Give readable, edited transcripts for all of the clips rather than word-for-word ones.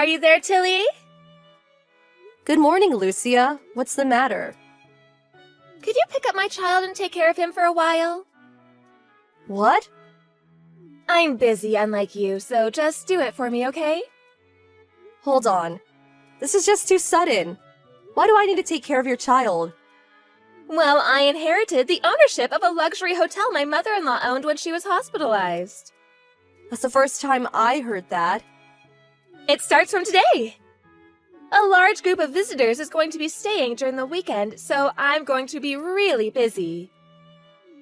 Are you there, Tilly? Good morning, Lucia. What's the matter? Could you pick up my child and take care of him for a while? What? I'm busy, unlike you, so just do it for me, okay? Hold on. This is just too sudden. Why do I need to take care of your child? Well, I inherited the ownership of a luxury hotel my mother-in-law owned when she was hospitalized. That's the first time I heard that. It starts from today. A large group of visitors is going to be staying during the weekend, so I'm going to be really busy.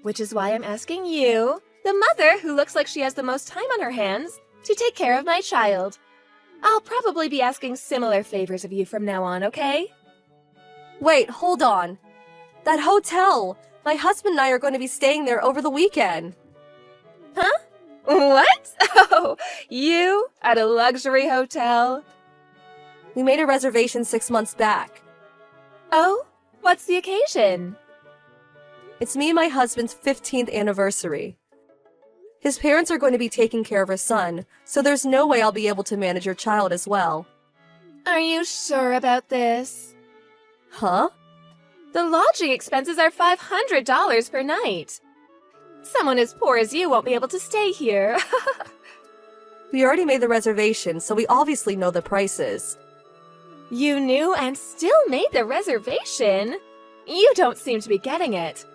Which is why I'm asking you, the mother who looks like she has the most time on her hands, to take care of my child. I'll probably be asking similar favors of you from now on, okay? Wait, hold on. That hotel! My husband and I are going to be staying there over the weekend. Huh? What? Oh, you? At a luxury hotel? We made a reservation 6 months back. Oh? What's the occasion? It's me and my husband's 15th anniversary. His parents are going to be taking care of our son, so there's no way I'll be able to manage your child as well. Are you sure about this? Huh? The lodging expenses are $500 per night. Someone as poor as you won't be able to stay here. We already made the reservation, so we obviously know the prices. You knew and still made the reservation? You don't seem to be getting it.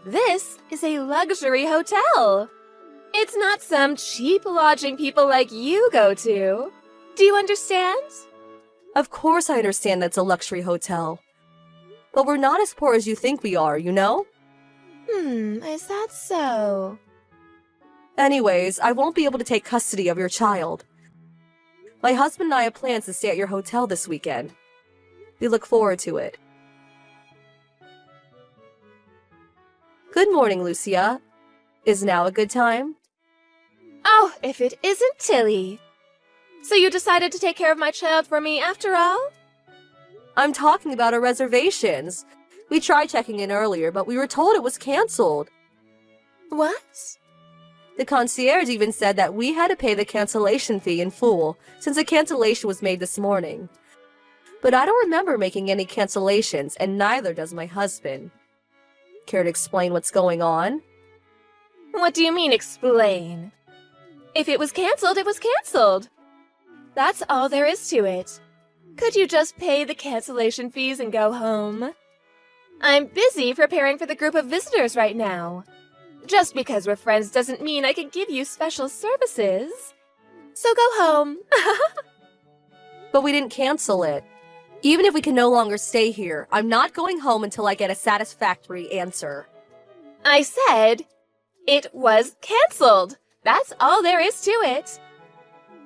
This is a luxury hotel. It's not some cheap lodging people like you go to. Do you understand? Of course I understand that's a luxury hotel. But we're not as poor as you think we are, you know? Is that so? Anyways, I won't be able to take custody of your child. My husband and I have plans to stay at your hotel this weekend. We look forward to it. Good morning, Lucia. Is now a good time? Oh, if it isn't Tilly. So you decided to take care of my child for me after all? I'm talking about our reservations. We tried checking in earlier, but we were told it was canceled. What? The concierge even said that we had to pay the cancellation fee in full, since the cancellation was made this morning. But I don't remember making any cancellations, and neither does my husband. Care to explain what's going on? What do you mean, explain? If it was canceled, it was canceled. That's all there is to it. Could you just pay the cancellation fees and go home? I'm busy preparing for the group of visitors right now. Just because we're friends doesn't mean I can give you special services. So go home. But we didn't cancel it. Even if we can no longer stay here, I'm not going home until I get a satisfactory answer. I said it was canceled. That's all there is to it.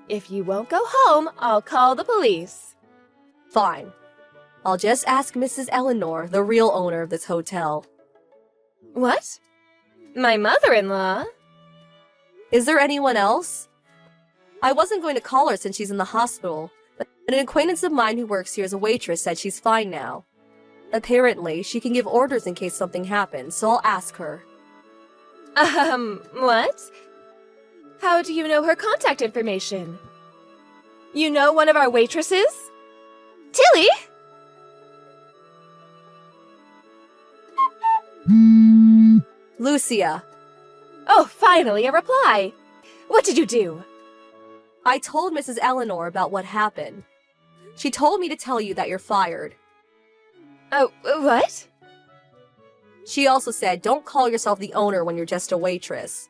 If you won't go home, I'll call the police. Fine. I'll just ask Mrs. Eleanor, the real owner of this hotel. What? My mother-in-law? Is there anyone else? I wasn't going to call her since she's in the hospital, but an acquaintance of mine who works here as a waitress said she's fine now. Apparently, she can give orders in case something happens, so I'll ask her. What? How do you know her contact information? You know one of our waitresses? Tilly? Lucia. Oh, finally, a reply. What did you do? I told Mrs. Eleanor about what happened. She told me to tell you that you're fired. Oh, what? She also said don't call yourself the owner when you're just a waitress.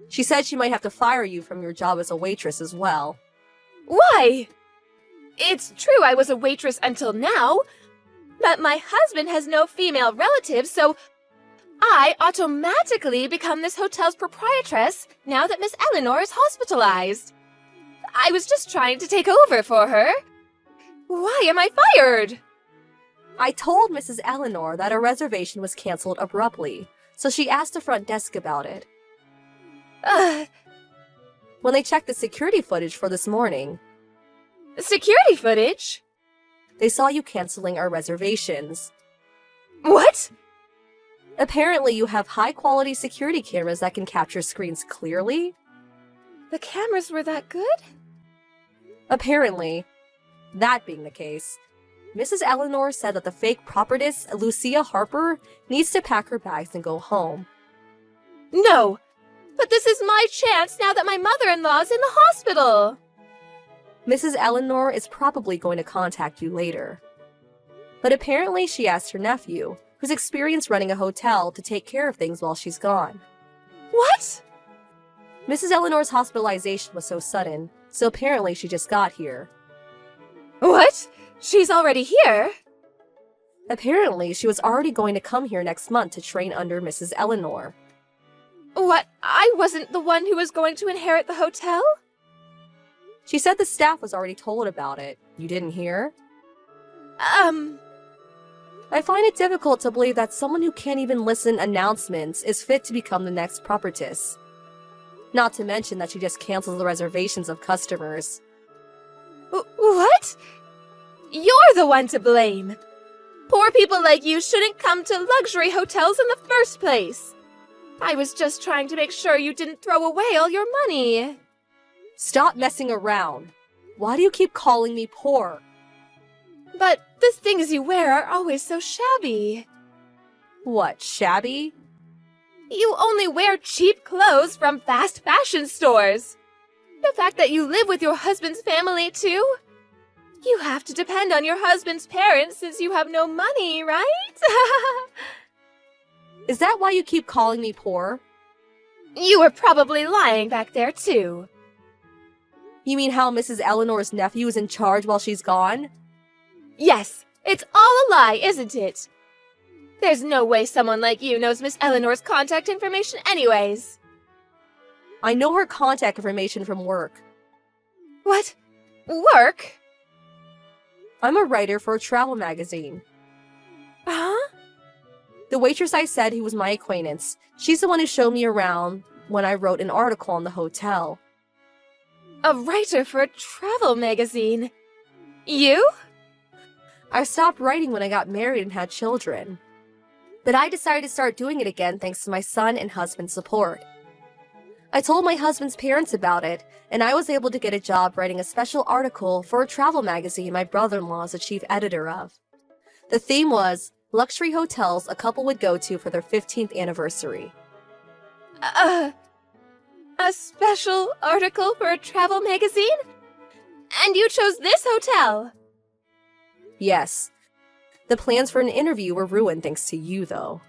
She said she might have to fire you from your job as a waitress as well. Why? It's true I was a waitress until now, but my husband has no female relatives, so I automatically become this hotel's proprietress now that Miss Eleanor is hospitalized. I was just trying to take over for her. Why am I fired? I told Mrs. Eleanor that her reservation was canceled abruptly, so she asked the front desk about it. When they checked the security footage for this morning, Security footage? they saw you canceling our reservations. What? Apparently, you have high-quality security cameras that can capture screens clearly. The cameras were that good? Apparently, that being the case, Mrs. Eleanor said that the fake prophetess, Lucia Harper, needs to pack her bags and go home. No! But this is my chance now that my mother-in-law's in the hospital! Mrs. Eleanor is probably going to contact you later. But apparently she asked her nephew, who's experienced running a hotel, to take care of things while she's gone. What? Mrs. Eleanor's hospitalization was so sudden, so apparently she just got here. What? She's already here? Apparently she was already going to come here next month to train under Mrs. Eleanor. What? I wasn't the one who was going to inherit the hotel? She said the staff was already told about it. You didn't hear? I find it difficult to believe that someone who can't even listen announcements is fit to become the next prophetess. Not to mention that she just cancels the reservations of customers. What? You're the one to blame. Poor people like you shouldn't come to luxury hotels in the first place. I was just trying to make sure you didn't throw away all your money. Stop messing around. Why do you keep calling me poor? But the things you wear are always so shabby. What, shabby? You only wear cheap clothes from fast fashion stores. The fact that you live with your husband's family, too? You have to depend on your husband's parents since you have no money, right? Is that why you keep calling me poor? You were probably lying back there, too. You mean how Mrs. Eleanor's nephew is in charge while she's gone? Yes, it's all a lie, isn't it? There's no way someone like you knows Miss Eleanor's contact information anyways. I know her contact information from work. What? Work? I'm a writer for a travel magazine. Huh? The waitress I said who was my acquaintance, she's the one who showed me around when I wrote an article on the hotel. A writer for a travel magazine? You? I stopped writing when I got married and had children. But I decided to start doing it again thanks to my son and husband's support. I told my husband's parents about it, and I was able to get a job writing a special article for a travel magazine my brother-in-law is the chief editor of. The theme was luxury hotels a couple would go to for their 15th anniversary. A special article for a travel magazine? And you chose this hotel? Yes. The plans for an interview were ruined thanks to you, though.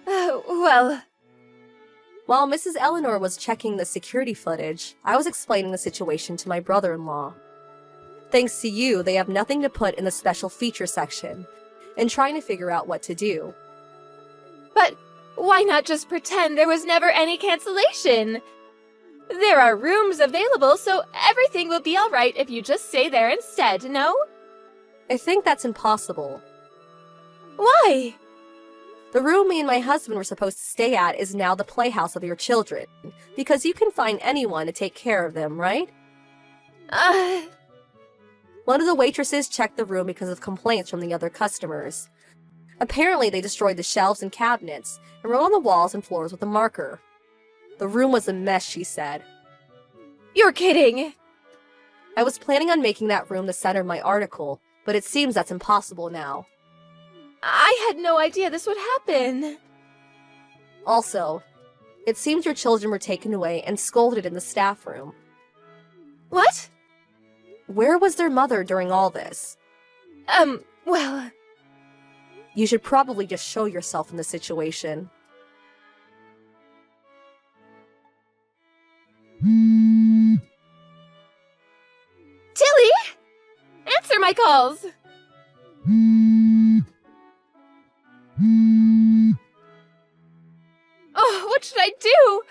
Well... While Mrs. Eleanor was checking the security footage, I was explaining the situation to my brother-in-law. Thanks to you, they have nothing to put in the special feature section, and trying to figure out what to do. But why not just pretend there was never any cancellation? There are rooms available, so everything will be alright if you just stay there instead, no? I think that's impossible. Why? The room me and my husband were supposed to stay at is now the playhouse of your children, because you can find anyone to take care of them, right? One of the waitresses checked the room because of complaints from the other customers. Apparently, they destroyed the shelves and cabinets and wrote on the walls and floors with a marker. The room was a mess, she said. You're kidding! I was planning on making that room the center of my article, but it seems that's impossible now. I had no idea this would happen. Also, it seems your children were taken away and scolded in the staff room. What? Where was their mother during all this? Well... You should probably just show yourself in the situation. Tilly! Answer my calls! Oh, what should I do?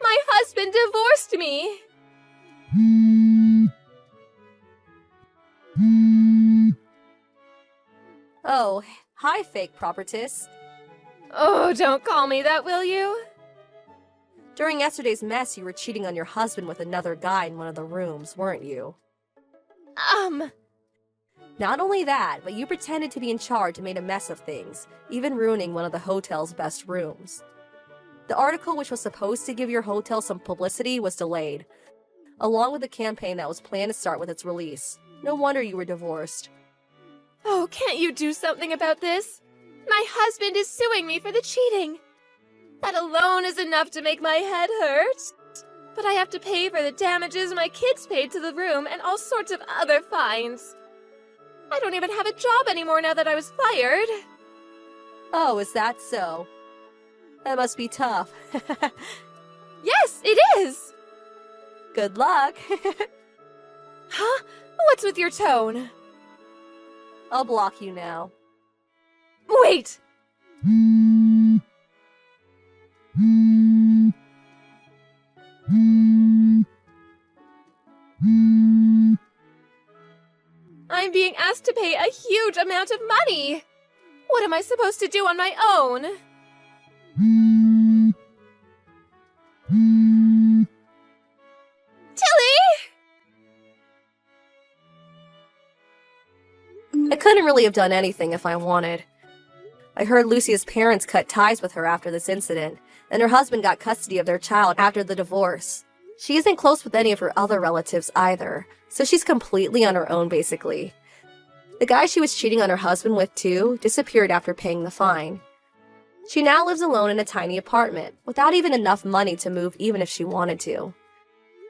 My husband divorced me! Oh, hi, fake prophetess. Oh, don't call me that, will you? During yesterday's mess, you were cheating on your husband with another guy in one of the rooms, weren't you? Not only that, but you pretended to be in charge and made a mess of things, even ruining one of the hotel's best rooms. The article, which was supposed to give your hotel some publicity, was delayed. along with the campaign that was planned to start with its release. No wonder you were divorced. Oh, can't you do something about this? My husband is suing me for the cheating. That alone is enough to make my head hurt. But I have to pay for the damages my kids paid to the room and all sorts of other fines. I don't even have a job anymore now that I was fired. Oh, is that so? That must be tough. Yes, it is! Good luck. Huh? What's with your tone? I'll block you now. Wait! I'm being asked to pay a huge amount of money! What am I supposed to do on my own? Tilly! I couldn't really have done anything if I wanted. I heard Lucia's parents cut ties with her after this incident, and her husband got custody of their child after the divorce. She isn't close with any of her other relatives either, so she's completely on her own basically. The guy she was cheating on her husband with too disappeared after paying the fine. She now lives alone in a tiny apartment, without even enough money to move even if she wanted to.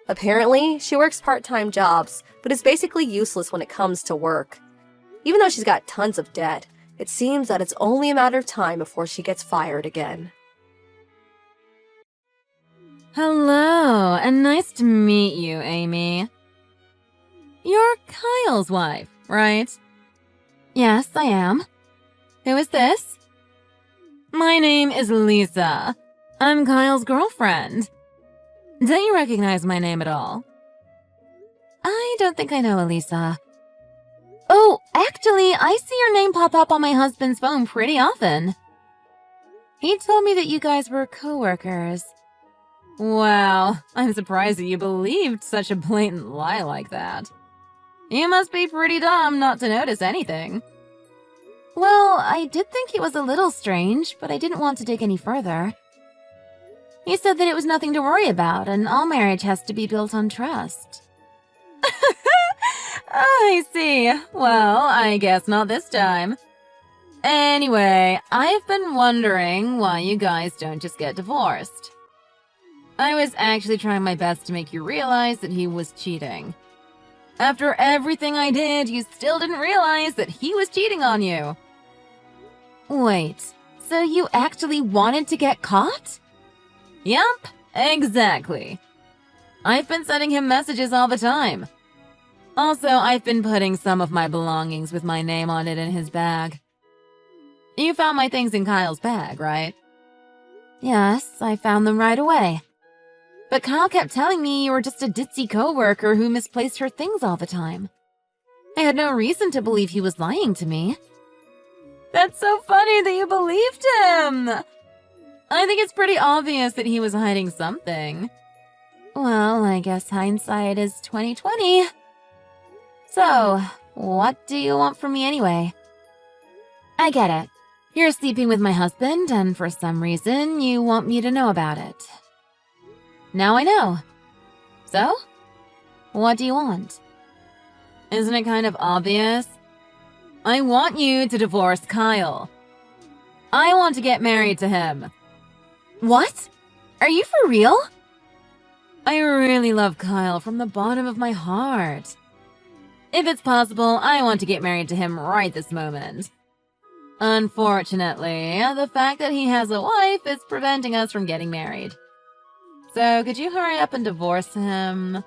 Apparently, she works part-time jobs, but is basically useless when it comes to work. Even though she's got tons of debt, it seems that it's only a matter of time before she gets fired again. Hello, and nice to meet you, Amy. You're Kyle's wife, right? Yes, I am. Who is this? My name is Lisa. I'm Kyle's girlfriend. Don't you recognize my name at all? I don't think I know Elisa. Oh, actually, I see your name pop up on my husband's phone pretty often. He told me that you guys were co-workers. Wow, I'm surprised that you believed such a blatant lie like that. You must be pretty dumb not to notice anything. Well, I did think it was a little strange, but I didn't want to dig any further. He said that it was nothing to worry about, and all marriage has to be built on trust. I see. Well, I guess not this time. Anyway, I've been wondering why you guys don't just get divorced. I was actually trying my best to make you realize that he was cheating. After everything I did, you still didn't realize that he was cheating on you. Wait, so you actually wanted to get caught? Yup, exactly. I've been sending him messages all the time. Also, I've been putting some of my belongings with my name on it in his bag. You found my things in Kyle's bag, right? Yes, I found them right away. But Kyle kept telling me you were just a ditzy coworker who misplaced her things all the time. I had no reason to believe he was lying to me. That's so funny that you believed him! I think it's pretty obvious that he was hiding something. Well, I guess hindsight is 20/20. So, what do you want from me anyway? I get it. You're sleeping with my husband, and for some reason, you want me to know about it. Now I know. So? What do you want? Isn't it kind of obvious? I want you to divorce Kyle. I want to get married to him. What? Are you for real? I really love Kyle from the bottom of my heart. If it's possible, I want to get married to him right this moment. Unfortunately, the fact that he has a wife is preventing us from getting married. So, could you hurry up and divorce him?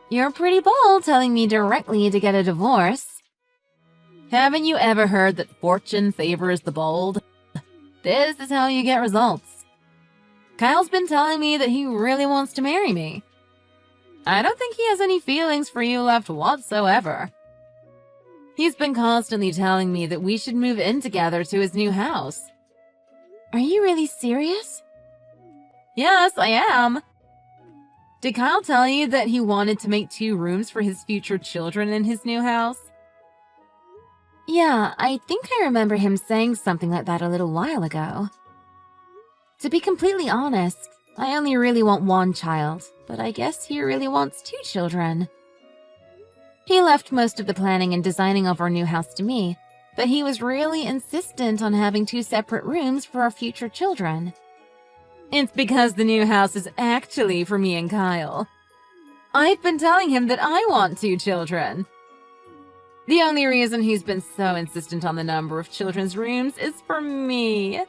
You're pretty bold telling me directly to get a divorce. Haven't you ever heard that fortune favors the bold? This is how you get results. Kyle's been telling me that he really wants to marry me. I don't think he has any feelings for you left whatsoever. He's been constantly telling me that we should move in together to his new house. Are you really serious? Yes, I am. Did Kyle tell you that he wanted to make 2 rooms for his future children in his new house? Yeah, I think I remember him saying something like that a little while ago. To be completely honest, I only really want one child, but I guess he really wants 2 children. He left most of the planning and designing of our new house to me, but he was really insistent on having 2 separate rooms for our future children. It's because the new house is actually for me and Kyle. I've been telling him that I want 2 children. The only reason he's been so insistent on the number of children's rooms is for me.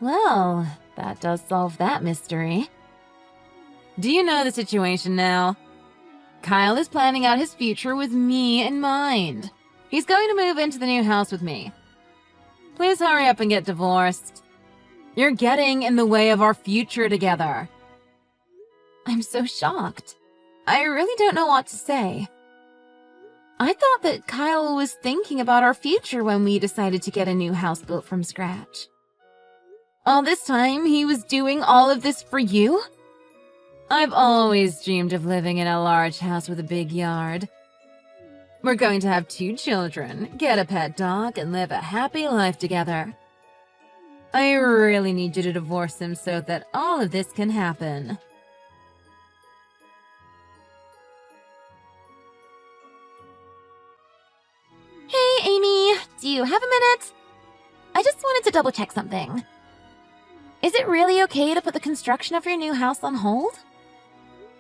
Well, that does solve that mystery. Do you know the situation now? Kyle is planning out his future with me in mind. He's going to move into the new house with me. Please hurry up and get divorced. You're getting in the way of our future together. I'm so shocked. I really don't know what to say. I thought that Kyle was thinking about our future when we decided to get a new house built from scratch. All this time, he was doing all of this for you? I've always dreamed of living in a large house with a big yard. We're going to have 2 children, get a pet dog, and live a happy life together. I really need you to divorce him so that all of this can happen. Hey, Amy, do you have a minute? I just wanted to double check something. Is it really okay to put the construction of your new house on hold?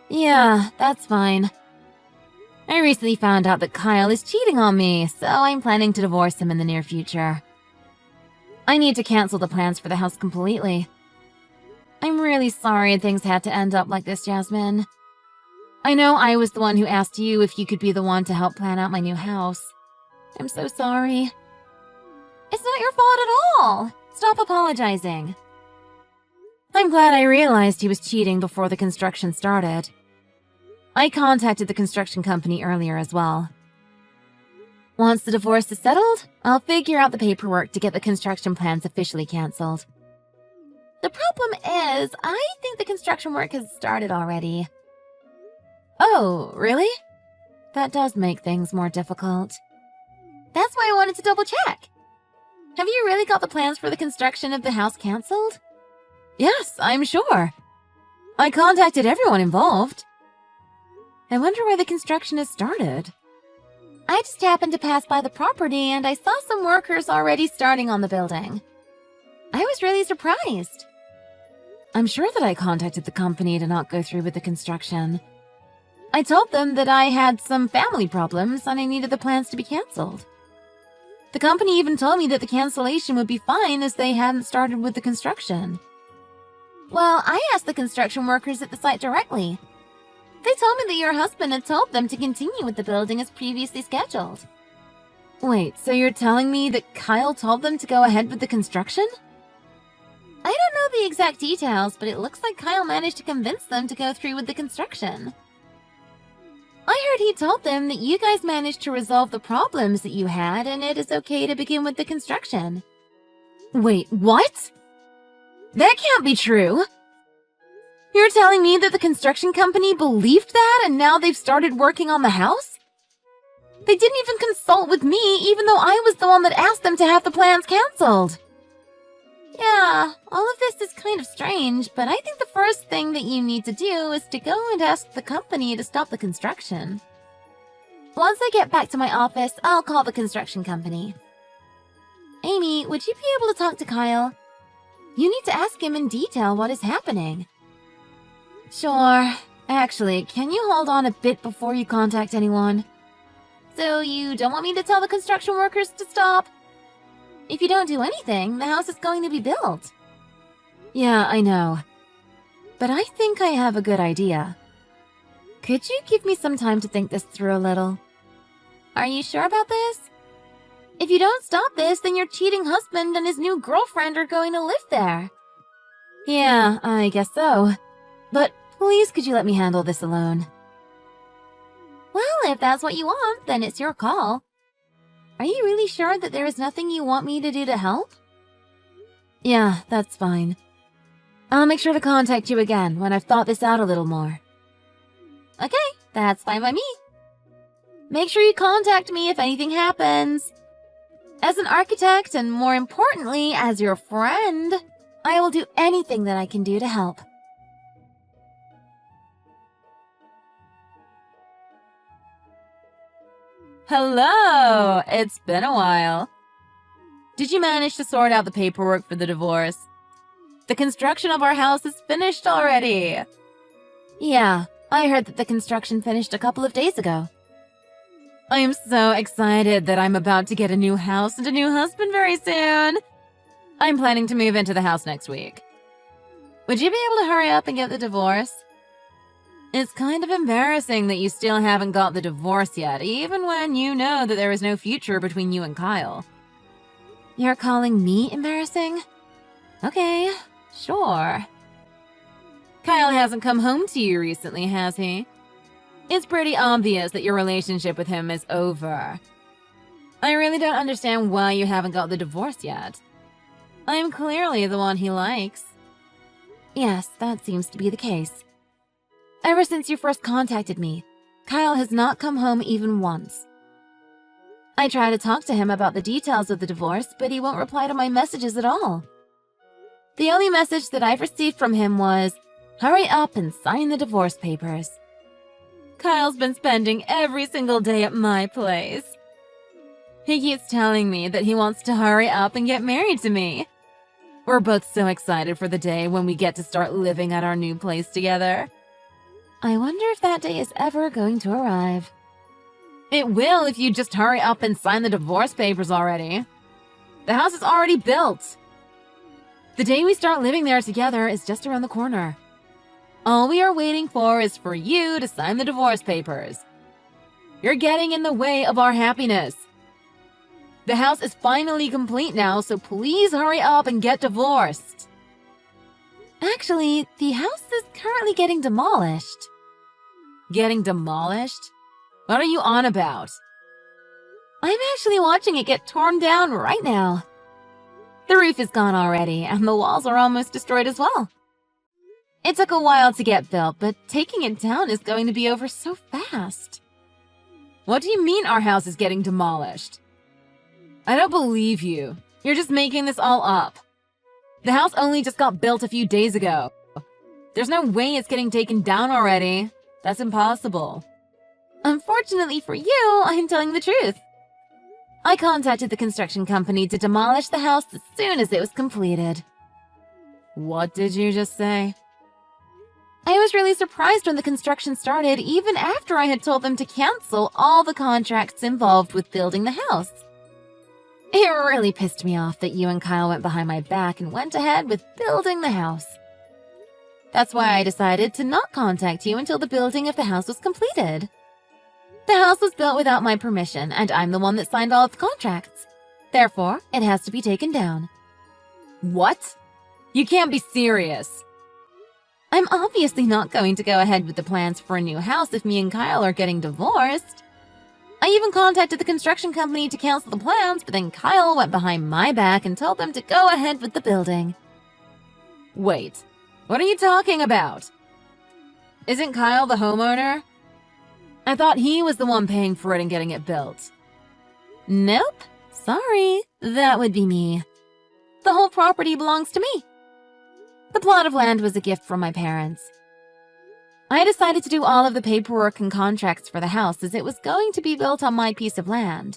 Yeah, that's fine. I recently found out that Kyle is cheating on me, so I'm planning to divorce him in the near future. I need to cancel the plans for the house completely. I'm really sorry things had to end up like this, Jasmine. I know I was the one who asked you if you could be the one to help plan out my new house. I'm so sorry. It's not your fault at all. Stop apologizing. I'm glad I realized he was cheating before the construction started. I contacted the construction company earlier as well. Once the divorce is settled, I'll figure out the paperwork to get the construction plans officially canceled. The problem is, I think the construction work has started already. Oh, really? That does make things more difficult. That's why I wanted to double check. Have you really got the plans for the construction of the house canceled? Yes, I'm sure. I contacted everyone involved. I wonder why the construction has started. I just happened to pass by the property and I saw some workers already starting on the building. I was really surprised. I'm sure that I contacted the company to not go through with the construction. I told them that I had some family problems and I needed the plans to be canceled. The company even told me that the cancellation would be fine as they hadn't started with the construction. Well, I asked the construction workers at the site directly. They told me that your husband had told them to continue with the building as previously scheduled. Wait, so you're telling me that Kyle told them to go ahead with the construction? I don't know the exact details, but it looks like Kyle managed to convince them to go through with the construction. I heard he told them that you guys managed to resolve the problems that you had and it is okay to begin with the construction. Wait, what? That can't be true! You're telling me that the construction company believed that and now they've started working on the house? They didn't even consult with me even though I was the one that asked them to have the plans canceled. Yeah, all of this is kind of strange, but I think the first thing that you need to do is to go and ask the company to stop the construction. Once I get back to my office, I'll call the construction company. Amy, would you be able to talk to Kyle? You need to ask him in detail what is happening. Sure. Actually, can you hold on a bit before you contact anyone? So you don't want me to tell the construction workers to stop? If you don't do anything, the house is going to be built. Yeah, I know. But I think I have a good idea. Could you give me some time to think this through a little? Are you sure about this? If you don't stop this, then your cheating husband and his new girlfriend are going to live there. Yeah, I guess so. But please could you let me handle this alone? Well, if that's what you want, then it's your call. Are you really sure that there is nothing you want me to do to help? Yeah, that's fine. I'll make sure to contact you again when I've thought this out a little more. Okay, that's fine by me. Make sure you contact me if anything happens. As an architect, and more importantly, as your friend, I will do anything that I can do to help. Hello! It's been a while. Did you manage to sort out the paperwork for the divorce? The construction of our house is finished already. Yeah, I heard that the construction finished a couple of days ago. I am so excited that I'm about to get a new house and a new husband very soon. I'm planning to move into the house next week. Would you be able to hurry up and get the divorce? It's kind of embarrassing that you still haven't got the divorce yet, even when you know that there is no future between you and Kyle. You're calling me embarrassing? Okay, sure. Kyle hasn't come home to you recently, has he? It's pretty obvious that your relationship with him is over. I really don't understand why you haven't got the divorce yet. I'm clearly the one he likes. Yes, that seems to be the case. Ever since you first contacted me, Kyle has not come home even once. I try to talk to him about the details of the divorce, but he won't reply to my messages at all. The only message that I've received from him was, "Hurry up and sign the divorce papers." Kyle's been spending every single day at my place. He keeps telling me that he wants to hurry up and get married to me. We're both so excited for the day when we get to start living at our new place together. I wonder if that day is ever going to arrive. It will if you just hurry up and sign the divorce papers already. The house is already built. The day we start living there together is just around the corner. All we are waiting for is for you to sign the divorce papers. You're getting in the way of our happiness. The house is finally complete now, so please hurry up and get divorced. Actually, the house is currently getting demolished. Getting demolished? What are you on about? I'm actually watching it get torn down right now. The roof is gone already, and the walls are almost destroyed as well. It took a while to get built, but taking it down is going to be over so fast. What do you mean our house is getting demolished? I don't believe you. You're just making this all up. The house only just got built a few days ago. There's no way it's getting taken down already. That's impossible. Unfortunately for you, I'm telling the truth. I contacted the construction company to demolish the house as soon as it was completed. What did you just say? I was really surprised when the construction started, even after I had told them to cancel all the contracts involved with building the house. It really pissed me off that you and Kyle went behind my back and went ahead with building the house. That's why I decided to not contact you until the building of the house was completed. The house was built without my permission, and I'm the one that signed all of the contracts. Therefore, it has to be taken down. What? You can't be serious. I'm obviously not going to go ahead with the plans for a new house if me and Kyle are getting divorced. I even contacted the construction company to cancel the plans, but then Kyle went behind my back and told them to go ahead with the building. Wait, what are you talking about? Isn't Kyle the homeowner? I thought he was the one paying for it and getting it built. Nope, sorry, that would be me. The whole property belongs to me. The plot of land was a gift from my parents. I decided to do all of the paperwork and contracts for the house as it was going to be built on my piece of land.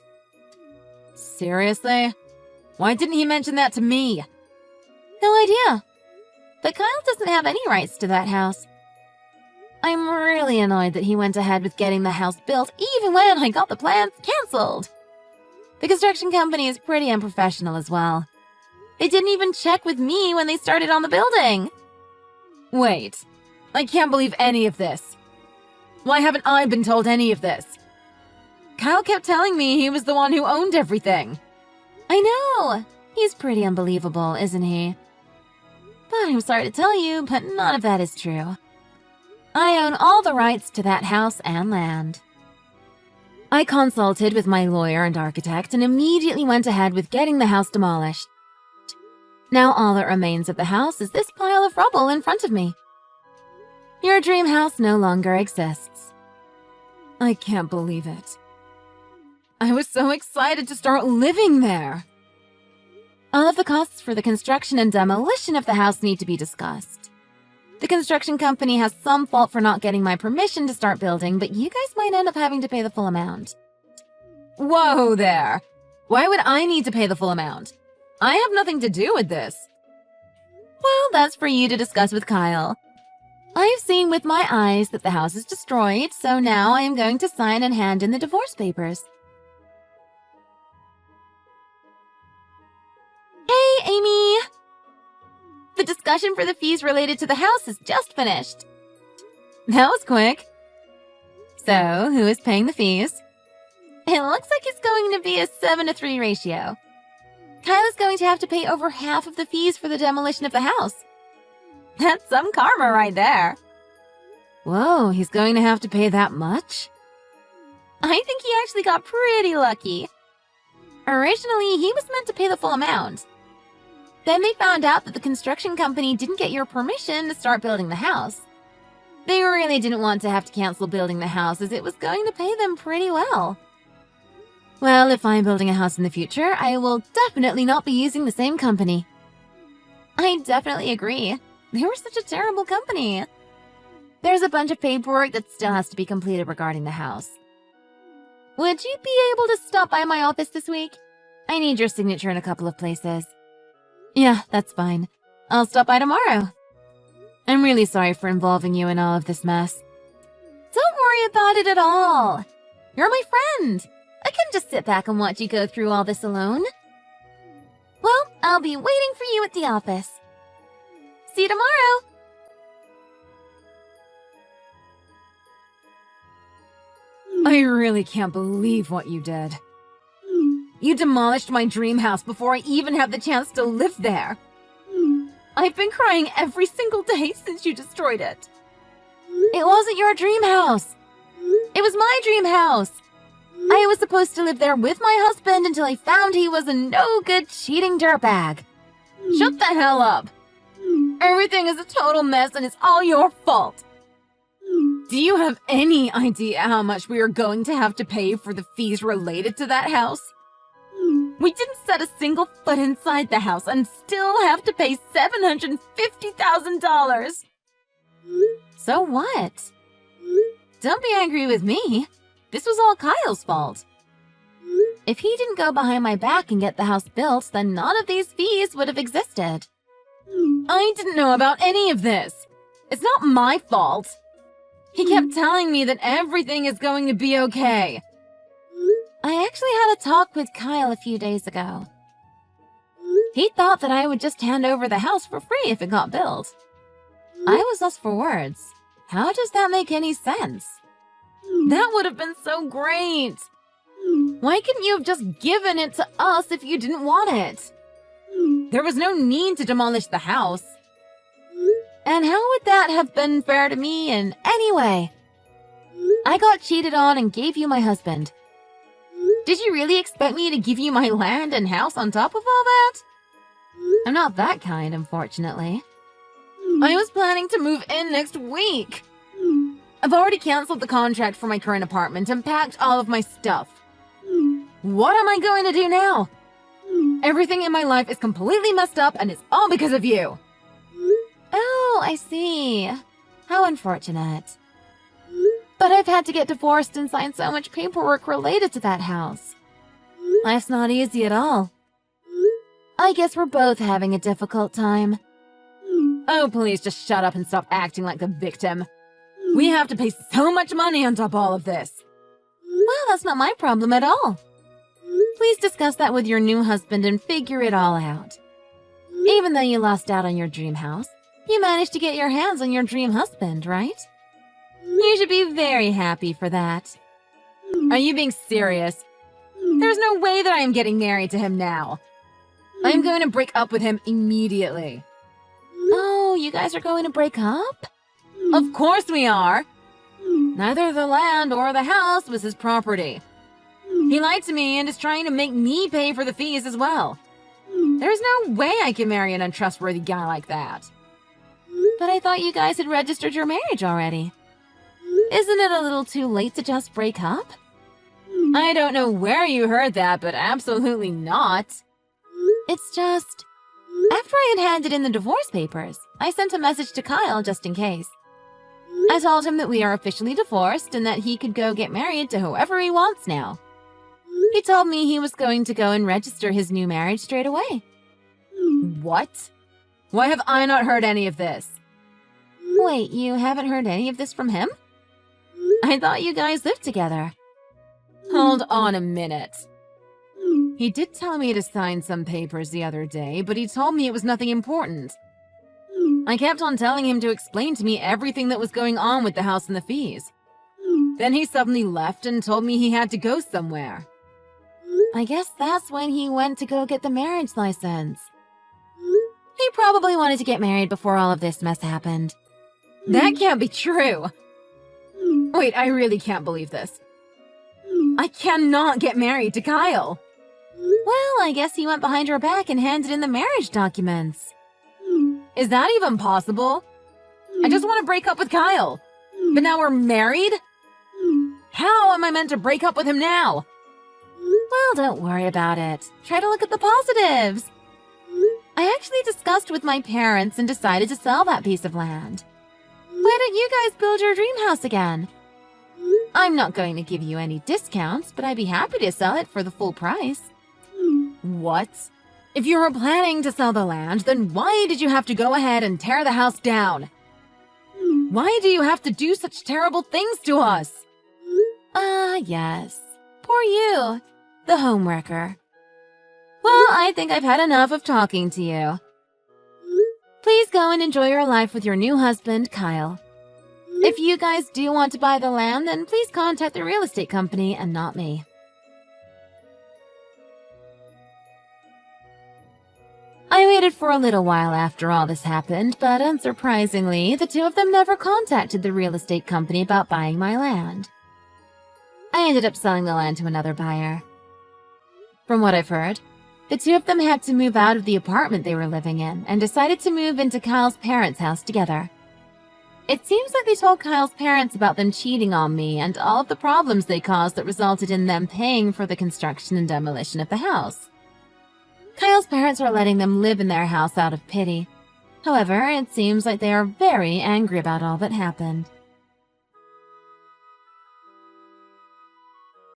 Seriously? Why didn't he mention that to me? No idea. But Kyle doesn't have any rights to that house. I'm really annoyed that he went ahead with getting the house built even when I got the plans canceled. The construction company is pretty unprofessional as well. They didn't even check with me when they started on the building. Wait, I can't believe any of this. Why haven't I been told any of this? Kyle kept telling me he was the one who owned everything. I know. He's pretty unbelievable, isn't he? But I'm sorry to tell you, but none of that is true. I own all the rights to that house and land. I consulted with my lawyer and architect and immediately went ahead with getting the house demolished. Now all that remains of the house is this pile of rubble in front of me. Your dream house no longer exists. I can't believe it. I was so excited to start living there. All of the costs for the construction and demolition of the house need to be discussed. The construction company has some fault for not getting my permission to start building, but you guys might end up having to pay the full amount. Whoa there! Why would I need to pay the full amount? I have nothing to do with this. Well, that's for you to discuss with Kyle. I've seen with my eyes that the house is destroyed, so now I am going to sign and hand in the divorce papers. Hey, Amy! The discussion for the fees related to the house is just finished. That was quick. So, who is paying the fees? It looks like it's going to be a 7-to-3 ratio. Kyle is going to have to pay over half of the fees for the demolition of the house. That's some karma right there. Whoa, he's going to have to pay that much? I think he actually got pretty lucky. Originally, he was meant to pay the full amount. Then they found out that the construction company didn't get your permission to start building the house. They really didn't want to have to cancel building the house as it was going to pay them pretty well. Well, if I'm building a house in the future, I will definitely not be using the same company. I definitely agree. They were such a terrible company. There's a bunch of paperwork that still has to be completed regarding the house. Would you be able to stop by my office this week? I need your signature in a couple of places. Yeah, that's fine. I'll stop by tomorrow. I'm really sorry for involving you in all of this mess. Don't worry about it at all. You're my friend. I couldn't just sit back and watch you go through all this alone. Well, I'll be waiting for you at the office. See you tomorrow. I really can't believe what you did. You demolished my dream house before I even had the chance to live there. I've been crying every single day since you destroyed it. It wasn't your dream house. It was my dream house. I was supposed to live there with my husband until I found he was a no-good cheating dirtbag. Shut the hell up. Everything is a total mess and it's all your fault. Do you have any idea how much we are going to have to pay for the fees related to that house? We didn't set a single foot inside the house and still have to pay $750,000. So what? Don't be angry with me. This was all Kyle's fault. If he didn't go behind my back and get the house built, then none of these fees would have existed. I didn't know about any of this. It's not my fault. He kept telling me that everything is going to be okay. I actually had a talk with Kyle a few days ago. He thought that I would just hand over the house for free if it got built. I was lost for words. How does that make any sense? That would have been so great. Why couldn't you have just given it to us if you didn't want it? There was no need to demolish the house. And how would that have been fair to me in any way? I got cheated on and gave you my husband. Did you really expect me to give you my land and house on top of all that? I'm not that kind, unfortunately. I was planning to move in next week. I've already canceled the contract for my current apartment and packed all of my stuff. What am I going to do now? Everything in my life is completely messed up and it's all because of you. Oh, I see. How unfortunate. But I've had to get divorced and sign so much paperwork related to that house. Life's not easy at all. I guess we're both having a difficult time. Oh, please just shut up and stop acting like the victim. We have to pay so much money on top of all of this. Well, that's not my problem at all. Please discuss that with your new husband and figure it all out. Even though you lost out on your dream house, you managed to get your hands on your dream husband, right? You should be very happy for that. Are you being serious? There's no way that I am getting married to him now. I'm going to break up with him immediately. Oh, you guys are going to break up? Of course we are. Neither the land or the house was his property. He lied to me and is trying to make me pay for the fees as well. There's no way I can marry an untrustworthy guy like that. But I thought you guys had registered your marriage already. Isn't it a little too late to just break up? I don't know where you heard that, but absolutely not. It's just, after I had handed in the divorce papers, I sent a message to Kyle just in case. I told him that we are officially divorced and that he could go get married to whoever he wants now. He told me he was going to go and register his new marriage straight away. What? Why have I not heard any of this? Wait, you haven't heard any of this from him? I thought you guys lived together. Hold on a minute. He did tell me to sign some papers the other day, but he told me it was nothing important. I kept on telling him to explain to me everything that was going on with the house and the fees. Then he suddenly left and told me he had to go somewhere. I guess that's when he went to go get the marriage license. He probably wanted to get married before all of this mess happened. That can't be true. Wait, I really can't believe this. I cannot get married to Kyle. Well, I guess he went behind her back and handed in the marriage documents. Is that even possible? I just want to break up with Kyle. But now we're married? How am I meant to break up with him now? Well, don't worry about it. Try to look at the positives. I actually discussed with my parents and decided to sell that piece of land. Why don't you guys build your dream house again? I'm not going to give you any discounts, but I'd be happy to sell it for the full price. What? If you were planning to sell the land, then why did you have to go ahead and tear the house down? Why do you have to do such terrible things to us? Yes. Poor you, the homewrecker. Well, I think I've had enough of talking to you. Please go and enjoy your life with your new husband, Kyle. If you guys do want to buy the land, then please contact the real estate company and not me. I waited for a little while after all this happened, but unsurprisingly, the two of them never contacted the real estate company about buying my land. I ended up selling the land to another buyer. From what I've heard, the two of them had to move out of the apartment they were living in and decided to move into Kyle's parents' house together. It seems like they told Kyle's parents about them cheating on me and all of the problems they caused that resulted in them paying for the construction and demolition of the house. Kyle's parents were letting them live in their house out of pity. However, it seems like they are very angry about all that happened.